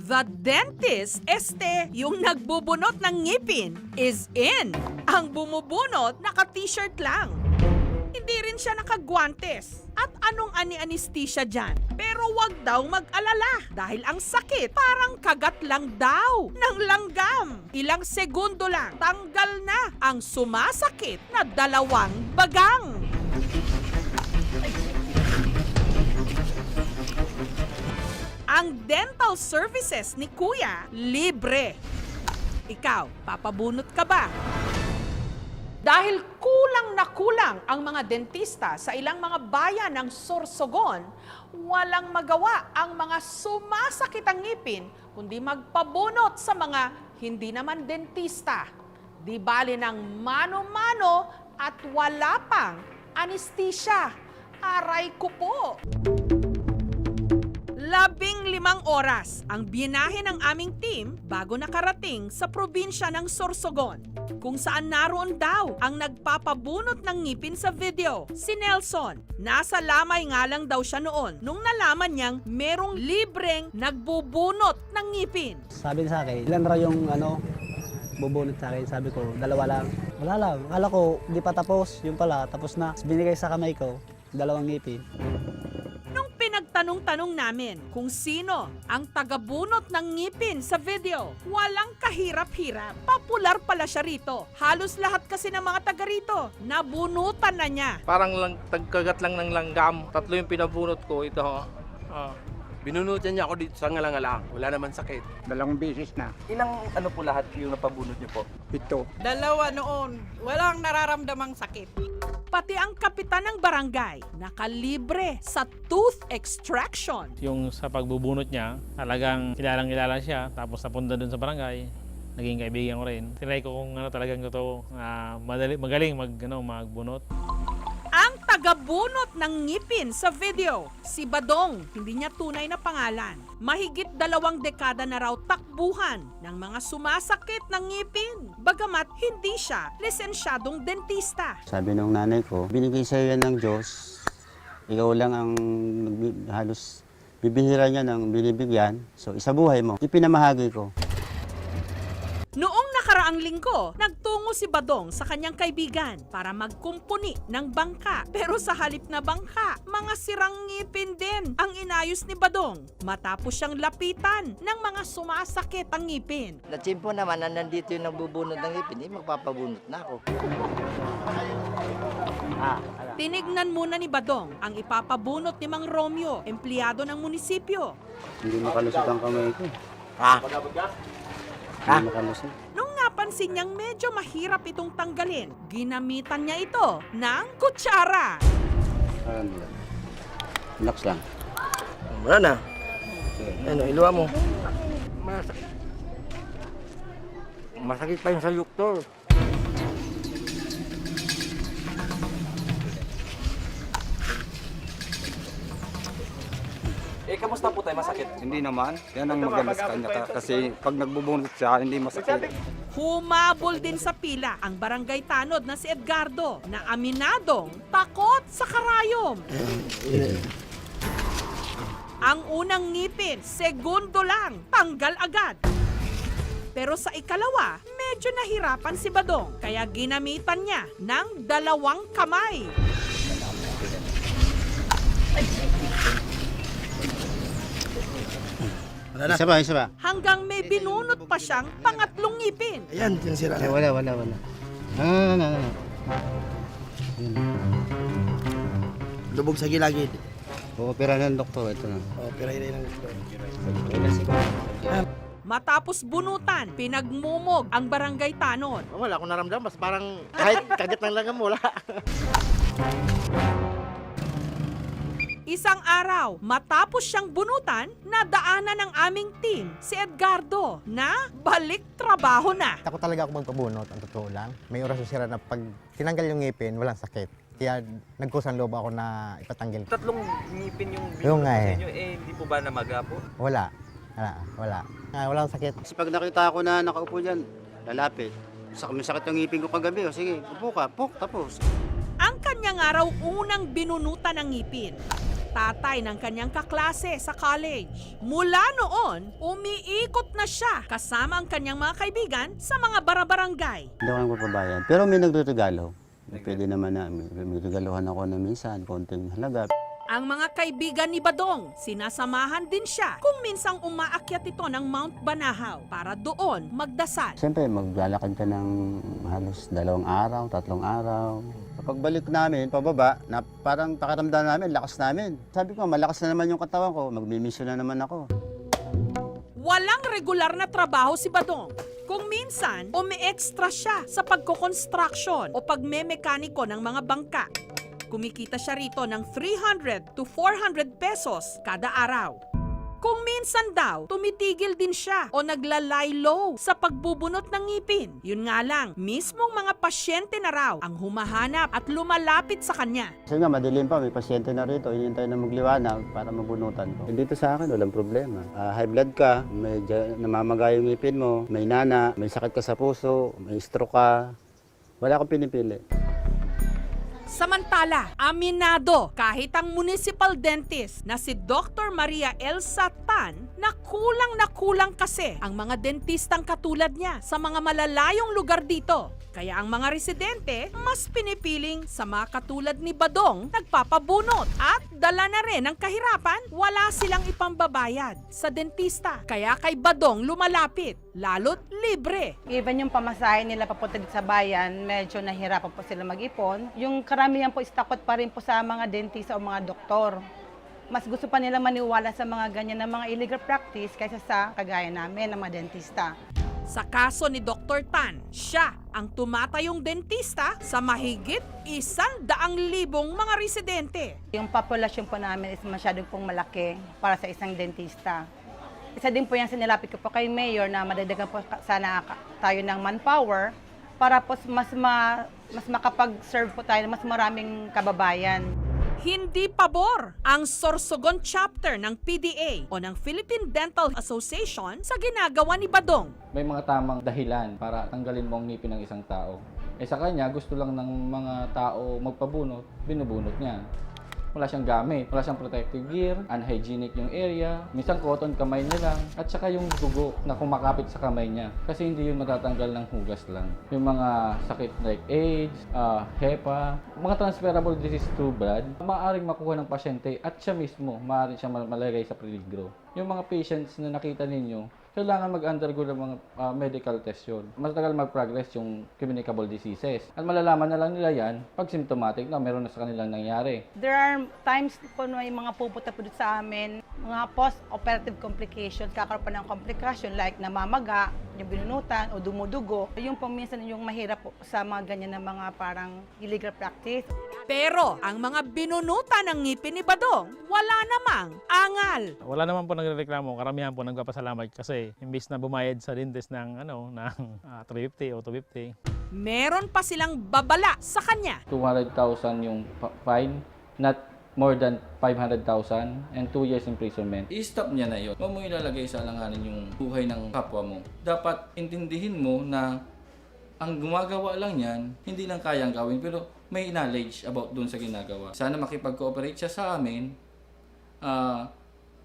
The dentist, yung nagbubunot ng ngipin, is in. Ang bumubunot, naka-t-shirt lang. Hindi rin siya nakagwantes. At anong ani-anesthesia dyan? Pero wag daw mag-alala dahil ang sakit parang kagat lang daw ng langgam. Ilang segundo lang, tanggal na ang sumasakit na dalawang bagang. Ang dental services ni Kuya, libre. Ikaw, papabunot ka ba? Dahil kulang na kulang ang mga dentista sa ilang mga bayan ng Sorsogon, walang magawa ang mga sumasakit ang ngipin kundi magpabunot sa mga hindi naman dentista. Di bali ng mano-mano at wala pang anesthesia. Aray ko po! 15 oras ang binahe ng aming team bago nakarating sa probinsya ng Sorsogon, kung saan naroon daw ang nagpapabunot ng ngipin sa video, si Nelson. Nasa Lamay nga lang daw siya noon nung nalaman niyang merong libreng nagbubunot ng ngipin. Sabi niya sa akin, ilan raw yung bubunot sa akin. Sabi ko, 2 lang. Wala lang. Akala ko, di pa tapos. Yung pala, tapos na. Binigay sa kamay ko, 2 ngipin. Pinagtanong-tanong namin kung sino ang tagabunot ng ngipin sa video. Walang kahirap-hirap. Popular pala siya rito. Halos lahat kasi ng mga taga rito nabunutan na niya. Parang tagkagat lang ng langgam. 3 yung pinabunot ko. Ito ho. Binunutan niya ako dito sa ngalang-alang. Wala naman sakit. 2 beses na. Ilang po lahat yung napabunot niyo po? 7. 2 noon. Walang nararamdamang sakit. Pati ang kapitan ng barangay nakalibre sa tooth extraction. Yung sa pagbubunot niya, talagang kilalang-kilala siya. Tapos napunta dun sa barangay, naging kaibigan ko rin. Tinry ko kung talagang totoo, magaling magbunot. Ang tagabunot ng ngipin sa video, si Badong, hindi niya tunay na pangalan. Mahigit 2 dekada na raw takbuhan ng mga sumasakit ng ngipin. Bagamat hindi siya lisensyadong dentista. Sabi nung nanay ko, binigay sa'yo yan ng Diyos. Ikaw lang ang halos bibihira niya ng binibigyan. So isabuhay mo. Ipinamahagi ko. Noong nakaraang linggo, nagtungo si Badong sa kanyang kaibigan para magkumpuni ng bangka. Pero sa halip na bangka, mga sirang ngipin din ang inayos ni Badong matapos siyang lapitan ng mga sumasakit ang ngipin. Natsimpo naman na nandito yung nagbubunot ng ngipin, magpapabunot na ako. Tinignan muna ni Badong ang ipapabunot ni Mang Romeo, empleyado ng munisipyo. Hindi makalusot ang kamay ko. Nung napansin niyang medyo mahirap itong tanggalin, ginamitan niya ito ng kutsara. Relax lang. Wala na. Ano, iluwa mo. Masakit pa yung sa yuktor. Kamusta po tayo? Masakit? Hindi naman. Yan ang maganda sa kanya. Kasi pag nagbubunot siya, hindi masakit. Humabol din sa pila ang barangay tanod na si Edgardo na aminadong takot sa karayom. Ang unang ngipin, segundo lang, tanggal agad. Pero sa ikalawa, medyo nahirapan si Badong kaya ginamitan niya ng 2 kamay. Isa ba? Hanggang may binunot pa siyang pangatlong ngipin. Ayan, yung sira. Wala. No. Lubog sa gilagid. Opera ng doktor. Ito na. Pero yun lang. Matapos bunutan, pinagmumog ang barangay tanod. Wala akong naramdaman. Mas parang kahit kagat ng langgam, wala. Isang araw, matapos siyang bunutan, nadaanan ng aming team si Edgardo na balik trabaho na. Takot talaga ako magpabunot, ang totoo lang. May oras yung sira na pag tinanggal yung ngipin, walang sakit. Kaya nagkusan loob ako na ipatanggal. 3 ngipin yung Yung nga eh. inyo, hindi po ba namaga po? Wala. Walang sakit. Kasi pag nakita ko na nakaupo dyan, lalapit. Sakit yung ngipin ko kagabi. O sige, upo ka. Puk, tapos. Ang kanyang araw unang binunutan ng ngipin. tatay ng kanyang kaklase sa college. Mula noon, umiikot na siya kasama ang kanyang mga kaibigan sa mga barabarangay. Hindi ako nagpapabayad. Pero may nagre-regalo. Pwede naman na, may regaluhan ako na minsan, konting halaga. Ang mga kaibigan ni Badong, sinasamahan din siya kung minsang umaakyat ito ng Mount Banahaw para doon magdasal. Siyempre, maglalakad ka ng halos 2 araw, 3 araw. Kapag balik namin, pababa, na parang pakiramdam namin, lakas namin. Sabi ko, malakas na naman yung katawan ko, magmimisyon na naman ako. Walang regular na trabaho si Badong. Kung minsan, umi-extra siya sa pagko-construction o pagme-mekaniko ng mga bangka. Kumikita siya rito ng 300 to 400 pesos kada araw. Kung minsan daw, tumitigil din siya o naglalay low sa pagbubunot ng ngipin. Yun nga lang, mismong mga pasyente na raw ang humahanap at lumalapit sa kanya. Kasi nga, madilim pa, may pasyente na rito, hinihintay na magliwanag para mabunutan ko. Dito sa akin, walang problema. High blood ka, may namamaga yung ngipin mo, may nana, may sakit ka sa puso, may stroke ka. Wala akong pinipili. Samantala, aminado kahit ang municipal dentist na si Dr. Maria Elsa Tan na kulang kasi ang mga dentistang katulad niya sa mga malalayong lugar dito. Kaya ang mga residente mas pinipiling sa mga katulad ni Badong nagpapabunot at dala na rin ang kahirapan, wala silang ipambabayad sa dentista. Kaya kay Badong lumalapit, lalo't libre. Even yung pamasahe nila papunta dito sa bayan, medyo nahirapan po sila mag-ipon. Yung karamihan po is takot pa rin po sa mga dentista o mga doktor. Mas gusto pa nila maniwala sa mga ganyan na mga illegal practice kaysa sa kagaya namin ng mga dentista. Sa kaso ni Dr. Tan, siya ang tumatayong dentista sa mahigit 100,000 mga residente. Yung populasyon po namin is masyadong pong malaki para sa isang dentista. Isa din po yan sinilapit ko po kay Mayor na madagdagan po sana tayo ng manpower para po mas makapag-serve po tayo ng mas maraming kababayan. Hindi pabor ang Sorsogon chapter ng PDA o ng Philippine Dental Association sa ginagawa ni Badong. May mga tamang dahilan para tanggalin mo ang ngipin ng isang tao. Sa kanya, gusto lang ng mga tao magpabunot, binubunot niya. Wala siyang gamit, wala siyang protective gear, unhygienic yung area, minsan cotton kamay niya lang, at saka yung dugo na kumakapit sa kamay niya. Kasi hindi yun matatanggal ng hugas lang. Yung mga sakit like AIDS, HEPA, mga transferable disease through blood, maaaring makuha ng pasyente at siya mismo, maaaring siya malagay sa peligro. Yung mga patients na nakita ninyo, kailangan mag-undergo ng mga medical test yun. Matagal mag-progress yung communicable diseases. At malalaman na lang nila yan pag symptomatic na meron na sa kanilang nangyari. There are times po na may mga pupunta po dito sa amin, mga post-operative complications, kakaroon pa ng complication like namamaga, yung binunutan o dumudugo. Yung po minsan yung mahirap po sa mga ganyan na mga parang illegal practice. Pero ang mga binunutan ng ngipin ni Badong, wala namang angal. Wala naman po nagrereklamo, karamihan po nagpapasalamat kasi imbis na bumayad sa dentist ng 350 o 250. Meron pa silang babala sa kanya. 200,000 yung fine, not more than 500,000 and 2 years imprisonment. I-stop niya na yun. Huwag mo ilalagay sa alanganin yung buhay ng kapwa mo. Dapat intindihin mo na ang gumagawa lang yan, hindi lang kayang gawin, pero may knowledge about dun sa ginagawa. Sana makipag-cooperate siya sa amin,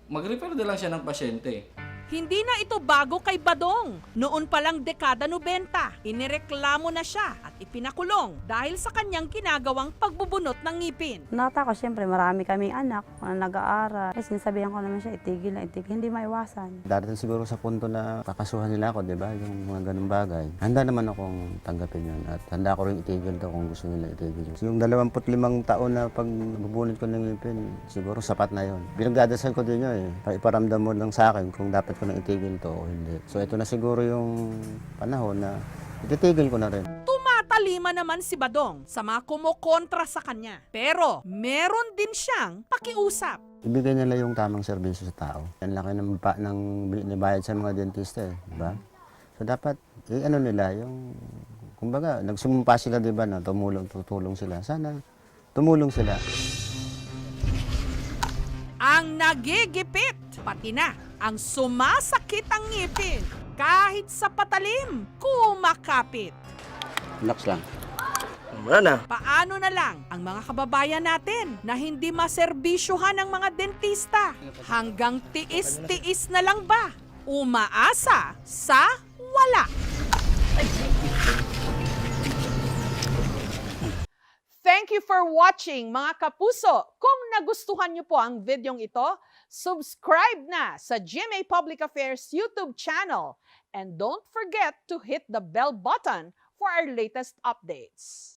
mag-refer na lang siya ng pasyente. Hindi na ito bago kay Badong. Noon palang dekada 90, inireklamo na siya at ipinakulong dahil sa kanyang ginagawang pagbubunot ng ngipin. Nata ko, siyempre, marami kaming anak na nag-aaral. Kasi sinasabihan ko naman siya, itigil na itigil. Hindi maiwasan. Darating siguro sa punto na kakasuhan nila ako, di ba? Yung mga ganung bagay. Handa naman akong tanggapin yun at handa ko rin itigil to kung gusto nila itigil. So, yung 25 taon na pagbubunot ko ng ngipin, siguro sapat na yun. Pinagdadasal ko din yun para iparamdam mo lang sa akin kung dapat ko nang itigil to o hindi. So ito na siguro yung panahon na ititigil ko na rin. Tumatalima naman si Badong sa mga kumokontra sa kanya. Pero meron din siyang pakiusap. Ibigay nila yung tamang serbisyo sa tao. Ang laki ng binibayad sa mga dentista, di ba? So dapat, ano nila, yung, kumbaga, nagsumumpa sila, di ba, na tutulong sila. Sana, tumulong sila. Ang nagigipit, pati na ang sumasakit ang ngipin. Kahit sa patalim, kumakapit. Relax lang. Wala na. Paano na lang ang mga kababayan natin na hindi maserbisyuhan ng mga dentista? Hanggang tiis-tiis na lang ba? Umaasa sa wala. Thank you for watching, mga kapuso. Kung nagustuhan niyo po ang videong ito, subscribe na sa GMA Public Affairs YouTube channel. And don't forget to hit the bell button for our latest updates.